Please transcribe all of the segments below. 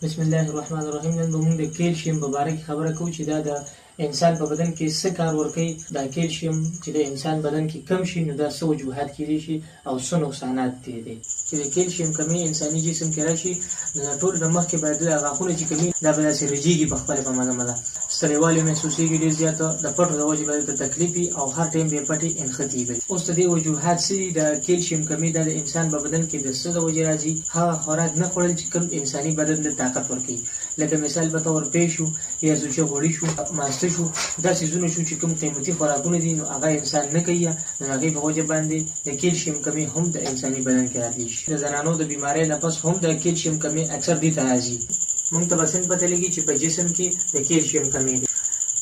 بسم الله الرحمن الرحیم. نن به موږ د کیلشیم په باره کې خبره کوو چې دا د انسان په بدن کې څه کار ورکوي. دا کیلشیم چې د انسان بدن کې کم شي نو دا څه وجوهات کیدای شي او څه نقصانات دي. چې د کیلشیم کمی انساني جسم کې راشي نو ټول د مخ کې باید د غاښونو چې کمی دا به داسې رژیږي په خپله په مزه ستړیوالی محسوسېږي ډېر زیاته د پټو د وجې باید د تکلیف وي او هر ټایم بې پټې انخطي وي. اوس د دې وجوهات څه دي؟ د کیلشیم کمی دا د انسان په بدن کې د څه د وجې راځي؟ هغه خوراک نه خوړل چې کوم انساني بدن د طاقت ورکوي. لکه مثال به طور پیش شو یا سوچه غوړي شو ماسته شو دا څیزونه شو چې کوم قیمتي خوراکونه دي نو هغه انسان نه کوي. د هغې په وجه باندې د کیلشیم کمی هم د انساني بدن کې راځي. د زنانو د بیمارۍ نه پس هم د کیلشیم کمی اکثر دې ته راځي. موږ ته بسن پته لګي چې په جسم کې د کیلشیم کمی دی.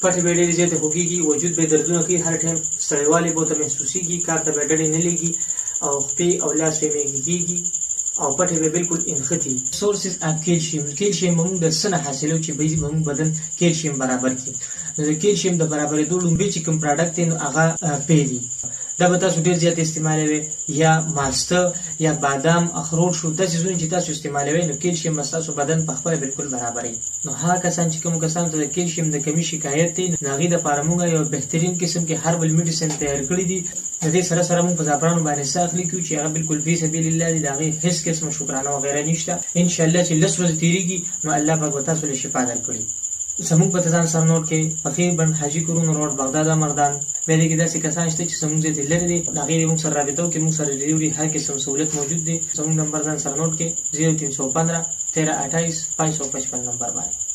پټې به ډېرې زیاتې خوږېږي، وجود به دردونه کوي، هر ټایم ستړیوالی به ورته محسوسېږي، کار ته به ډډې نه لګي او خپې او لاس به میږي کېږي او پټې به بالکل انخطي. سورسز اف کیلشیم. کیلشیم موږ د څه نه حاصلو چې موږ بدن کیلشیم برابر کړي. نو د کیلشیم د برابرېدو لومړی چې کوم پراډکټ دی نو هغه پی دی. دا به تاسو ډېر زیات استعمالوئ یا ماسته یا بادام اخروټ شو دا څیزونه چې تاسو استعمالوئ نو کیلشیم به ستاسو بدن په خپله بالکل برابروي. نو هغه کسان چې کومو کسانو ته د کیلشیم د کمي شکایت دی نو هغې دپاره موږ یو بهترین قسم کې هربل میډیسن تیار کړي دي. د دې سره سره موږ په زعفرانو باندې څه اخلي کوو چې هغه بالکل فی سبیل الله دي. د هغې هېڅ قسمه شکرانه وغیره نشته. انشاءالله چې 10 ورځې تېرېږي نو الله پاک به تاسو له شفا درکړي. زموږ په ځان سره نوټ کې پخې بند حاجي کورونو روډ بغداد مردان بیا دې کې داسې کسان شته چې زموږ ځای ته لرې دي د هغې موږ سره رابطه وکړي. موږ سره ډلیوري هر قسم سهولت موجود دی. زموږ نمبر ځان سره نوټ کې 0315 13 28 555 نمبر باندې.